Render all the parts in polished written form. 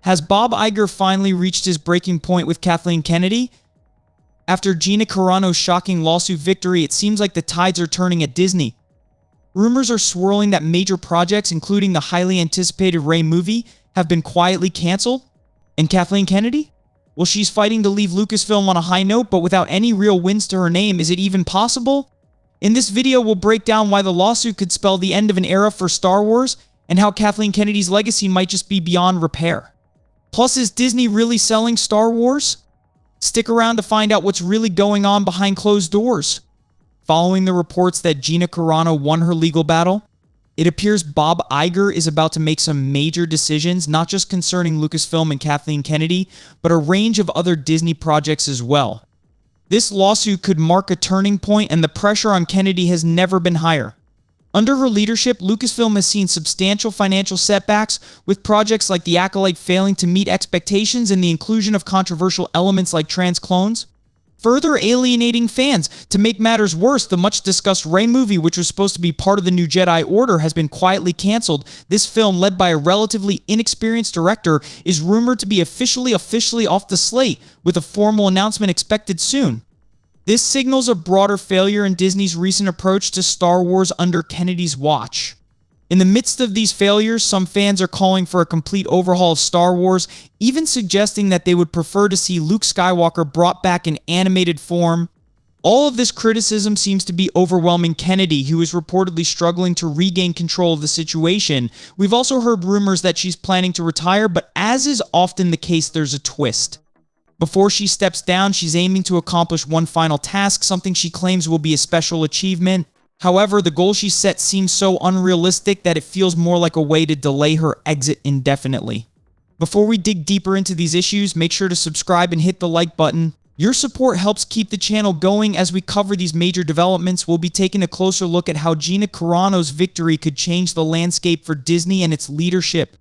Has Bob Iger finally reached his breaking point with Kathleen Kennedy? After Gina Carano's shocking lawsuit victory, it seems like the tides are turning at Disney. Rumors are swirling that major projects, including the highly anticipated Rey movie, have been quietly canceled. And Kathleen Kennedy? Well, she's fighting to leave Lucasfilm on a high note, but without any real wins to her name. Is it even possible? In this video, we'll break down why the lawsuit could spell the end of an era for Star Wars, and how Kathleen Kennedy's legacy might just be beyond repair. Plus, is Disney really selling Star Wars? Stick around to find out what's really going on behind closed doors. Following the reports that Gina Carano won her legal battle, it appears Bob Iger is about to make some major decisions, not just concerning Lucasfilm and Kathleen Kennedy, but a range of other Disney projects as well. This lawsuit could mark a turning point, and the pressure on Kennedy has never been higher. Under her leadership, Lucasfilm has seen substantial financial setbacks, with projects like The Acolyte failing to meet expectations and the inclusion of controversial elements like trans clones, further alienating fans. To make matters worse, the much-discussed Rey movie, which was supposed to be part of the new Jedi Order, has been quietly canceled. This film, led by a relatively inexperienced director, is rumored to be officially off the slate, with a formal announcement expected soon. This signals a broader failure in Disney's recent approach to Star Wars under Kennedy's watch. In the midst of these failures, some fans are calling for a complete overhaul of Star Wars, even suggesting that they would prefer to see Luke Skywalker brought back in animated form. All of this criticism seems to be overwhelming Kennedy, who is reportedly struggling to regain control of the situation. We've also heard rumors that she's planning to retire, but as is often the case, there's a twist. Before she steps down, she's aiming to accomplish one final task, something she claims will be a special achievement. However, the goal she set seems so unrealistic that it feels more like a way to delay her exit indefinitely. Before we dig deeper into these issues, make sure to subscribe and hit the like button. Your support helps keep the channel going. As we cover these major developments, we'll be taking a closer look at how Gina Carano's victory could change the landscape for Disney and its leadership.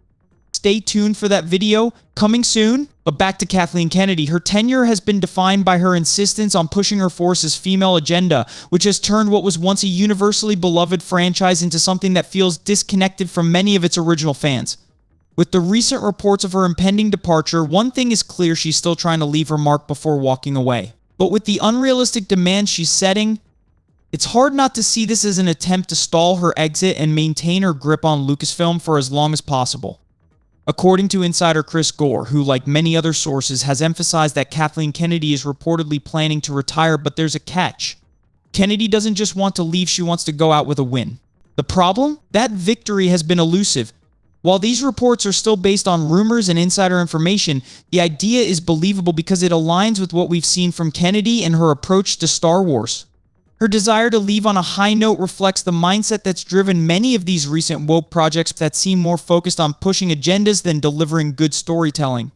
Stay tuned for that video, coming soon. But back to Kathleen Kennedy. Her tenure has been defined by her insistence on pushing her force's female agenda, which has turned what was once a universally beloved franchise into something that feels disconnected from many of its original fans. With the recent reports of her impending departure, one thing is clear: she's still trying to leave her mark before walking away. But with the unrealistic demands she's setting, it's hard not to see this as an attempt to stall her exit and maintain her grip on Lucasfilm for as long as possible. According to insider Chris Gore, who, like many other sources, has emphasized that Kathleen Kennedy is reportedly planning to retire, but there's a catch. Kennedy doesn't just want to leave, she wants to go out with a win. The problem? That victory has been elusive. While these reports are still based on rumors and insider information, the idea is believable because it aligns with what we've seen from Kennedy and her approach to Star Wars. Her desire to leave on a high note reflects the mindset that's driven many of these recent woke projects that seem more focused on pushing agendas than delivering good storytelling.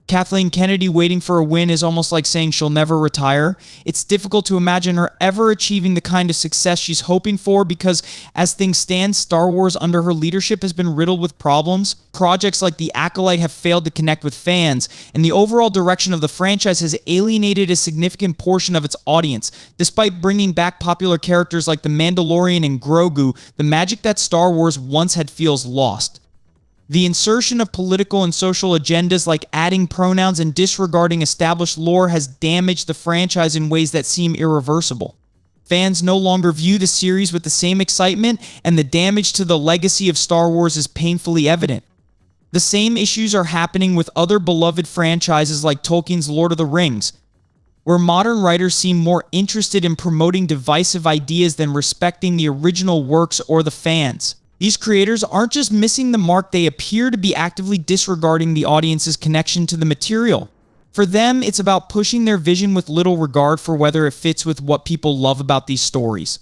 Kathleen Kennedy waiting for a win is almost like saying she'll never retire. It's difficult to imagine her ever achieving the kind of success she's hoping for because, as things stand, Star Wars under her leadership has been riddled with problems. Projects like The Acolyte have failed to connect with fans, and the overall direction of the franchise has alienated a significant portion of its audience. Despite bringing back popular characters like The Mandalorian and Grogu, the magic that Star Wars once had feels lost. The insertion of political and social agendas like adding pronouns and disregarding established lore has damaged the franchise in ways that seem irreversible. Fans no longer view the series with the same excitement, and the damage to the legacy of Star Wars is painfully evident. The same issues are happening with other beloved franchises like Tolkien's Lord of the Rings, where modern writers seem more interested in promoting divisive ideas than respecting the original works or the fans. These creators aren't just missing the mark, they appear to be actively disregarding the audience's connection to the material. For them, it's about pushing their vision with little regard for whether it fits with what people love about these stories.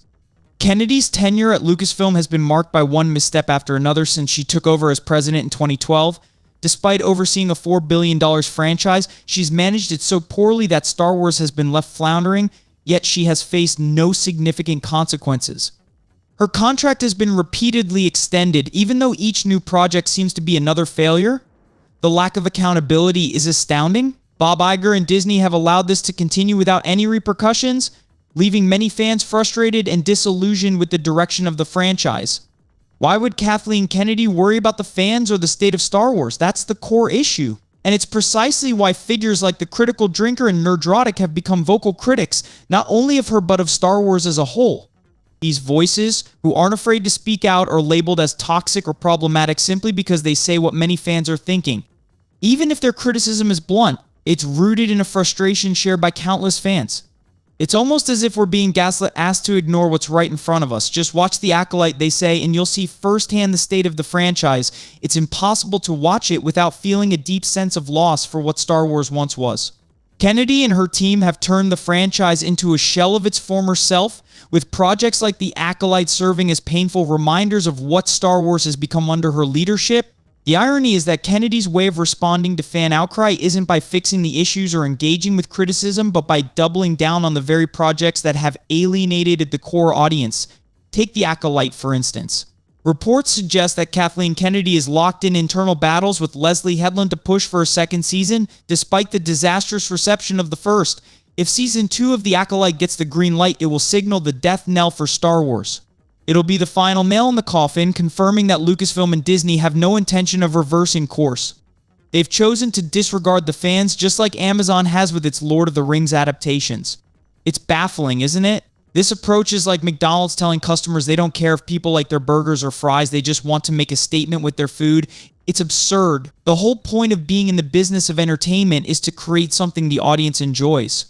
Kennedy's tenure at Lucasfilm has been marked by one misstep after another since she took over as president in 2012. Despite overseeing a $4 billion franchise, she's managed it so poorly that Star Wars has been left floundering, yet she has faced no significant consequences. Her contract has been repeatedly extended, even though each new project seems to be another failure. The lack of accountability is astounding. Bob Iger and Disney have allowed this to continue without any repercussions, leaving many fans frustrated and disillusioned with the direction of the franchise. Why would Kathleen Kennedy worry about the fans or the state of Star Wars? That's the core issue. And it's precisely why figures like the critical drinker and Nerdrotic have become vocal critics, not only of her but of Star Wars as a whole. These voices, who aren't afraid to speak out, are labeled as toxic or problematic simply because they say what many fans are thinking. Even if their criticism is blunt, it's rooted in a frustration shared by countless fans. It's almost as if we're being gaslit, asked to ignore what's right in front of us. Just watch The Acolyte, they say, and you'll see firsthand the state of the franchise. It's impossible to watch it without feeling a deep sense of loss for what Star Wars once was. Kennedy and her team have turned the franchise into a shell of its former self, with projects like The Acolyte serving as painful reminders of what Star Wars has become under her leadership. The irony is that Kennedy's way of responding to fan outcry isn't by fixing the issues or engaging with criticism, but by doubling down on the very projects that have alienated the core audience. Take The Acolyte, for instance. Reports suggest that Kathleen Kennedy is locked in internal battles with Leslie Headland to push for a second season, despite the disastrous reception of the first. If Season 2 of The Acolyte gets the green light, it will signal the death knell for Star Wars. It'll be the final nail in the coffin, confirming that Lucasfilm and Disney have no intention of reversing course. They've chosen to disregard the fans, just like Amazon has with its Lord of the Rings adaptations. It's baffling, isn't it? This approach is like McDonald's telling customers they don't care if people like their burgers or fries, they just want to make a statement with their food. It's absurd. The whole point of being in the business of entertainment is to create something the audience enjoys.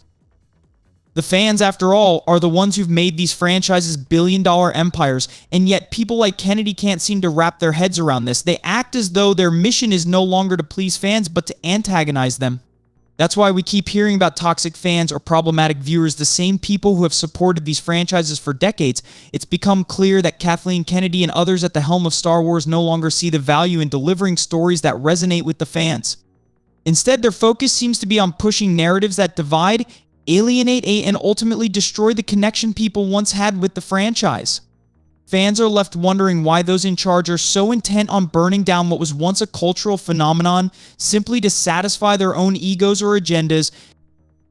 The fans, after all, are the ones who've made these franchises billion-dollar empires, and yet people like Kennedy can't seem to wrap their heads around this. They act as though their mission is no longer to please fans, but to antagonize them. That's why we keep hearing about toxic fans or problematic viewers, the same people who have supported these franchises for decades. It's become clear that Kathleen Kennedy and others at the helm of Star Wars no longer see the value in delivering stories that resonate with the fans. Instead, their focus seems to be on pushing narratives that divide, alienate, and ultimately destroy the connection people once had with the franchise. Fans are left wondering why those in charge are so intent on burning down what was once a cultural phenomenon simply to satisfy their own egos or agendas.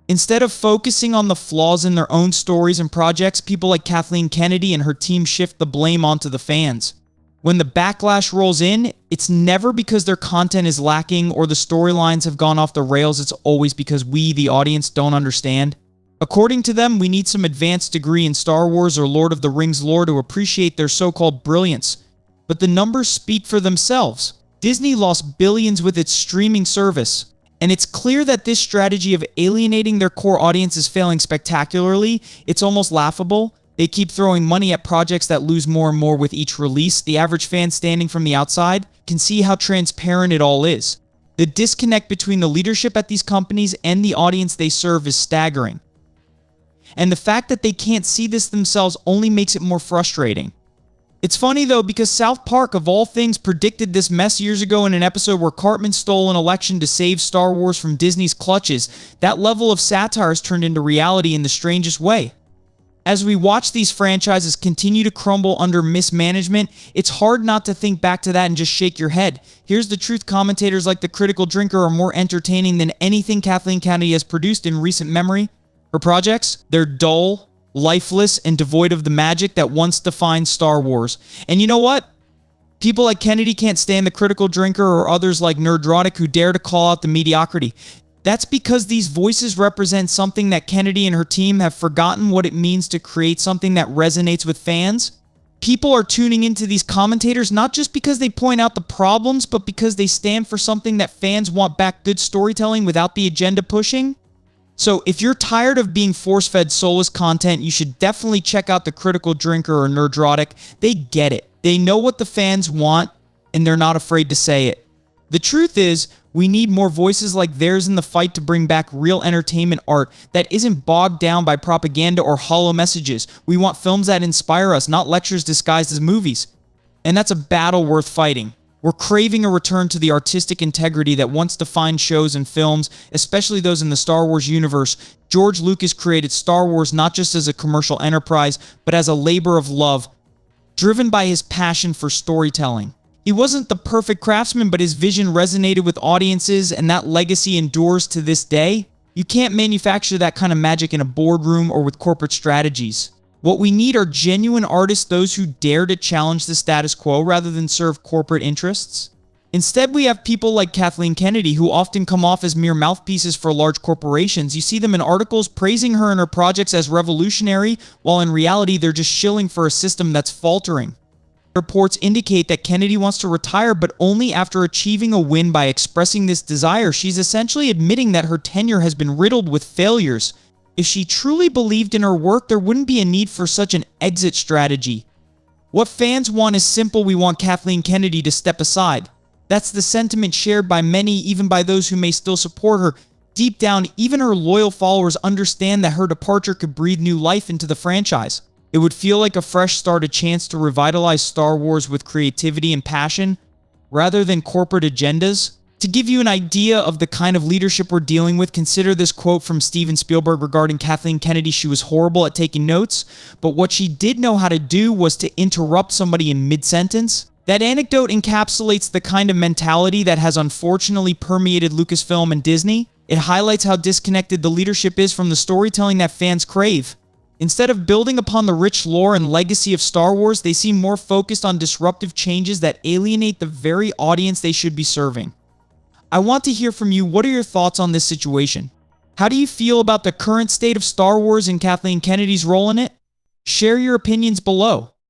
Instead of focusing on the flaws in their own stories and projects, people like Kathleen Kennedy and her team shift the blame onto the fans. When the backlash rolls in, it's never because their content is lacking or the storylines have gone off the rails. It's always because we, the audience, don't understand. According to them, we need some advanced degree in Star Wars or Lord of the Rings lore to appreciate their so-called brilliance. But the numbers speak for themselves. Disney lost billions with its streaming service, and it's clear that this strategy of alienating their core audience is failing spectacularly. It's almost laughable. They keep throwing money at projects that lose more and more with each release. The average fan standing from the outside can see how transparent it all is. The disconnect between the leadership at these companies and the audience they serve is staggering. And the fact that they can't see this themselves only makes it more frustrating. It's funny though, because South Park, of all things, predicted this mess years ago in an episode where Cartman stole an election to save Star Wars from Disney's clutches. That level of satire has turned into reality in the strangest way. As we watch these franchises continue to crumble under mismanagement, it's hard not to think back to that and just shake your head. Here's the truth: commentators like the Critical Drinker are more entertaining than anything Kathleen Kennedy has produced in recent memory. Her projects, they're dull, lifeless, and devoid of the magic that once defined Star Wars. And you know what? People like Kennedy can't stand the Critical Drinker or others like Nerdrotic who dare to call out the mediocrity. That's because these voices represent something that Kennedy and her team have forgotten what it means to create something that resonates with fans. People are tuning into these commentators not just because they point out the problems, but because they stand for something that fans want back: good storytelling without the agenda pushing. So if you're tired of being force-fed soulless content, you should definitely check out the Critical Drinker or Nerdrotic. They get it. They know what the fans want, and they're not afraid to say it. The truth is, we need more voices like theirs in the fight to bring back real entertainment art that isn't bogged down by propaganda or hollow messages. We want films that inspire us, not lectures disguised as movies. And that's a battle worth fighting. We're craving a return to the artistic integrity that once defined shows and films, especially those in the Star Wars universe. George Lucas created Star Wars not just as a commercial enterprise, but as a labor of love, driven by his passion for storytelling. He wasn't the perfect craftsman, but his vision resonated with audiences, and that legacy endures to this day. You can't manufacture that kind of magic in a boardroom or with corporate strategies. What we need are genuine artists, those who dare to challenge the status quo rather than serve corporate interests. Instead, we have people like Kathleen Kennedy, who often come off as mere mouthpieces for large corporations. You see them in articles praising her and her projects as revolutionary, while in reality they're just shilling for a system that's faltering. Reports indicate that Kennedy wants to retire, but only after achieving a win. By expressing this desire, she's essentially admitting that her tenure has been riddled with failures. If she truly believed in her work, there wouldn't be a need for such an exit strategy. What fans want is simple: we want Kathleen Kennedy to step aside. That's the sentiment shared by many, even by those who may still support her. Deep down, even her loyal followers understand that her departure could breathe new life into the franchise. It would feel like a fresh start, a chance to revitalize Star Wars with creativity and passion, rather than corporate agendas. To give you an idea of the kind of leadership we're dealing with, consider this quote from Steven Spielberg regarding Kathleen Kennedy. She was horrible at taking notes, but what she did know how to do was to interrupt somebody in mid-sentence. That anecdote encapsulates the kind of mentality that has unfortunately permeated Lucasfilm and Disney. It highlights how disconnected the leadership is from the storytelling that fans crave. Instead of building upon the rich lore and legacy of Star Wars, they seem more focused on disruptive changes that alienate the very audience they should be serving. I want to hear from you. What are your thoughts on this situation? How do you feel about the current state of Star Wars and Kathleen Kennedy's role in it? Share your opinions below.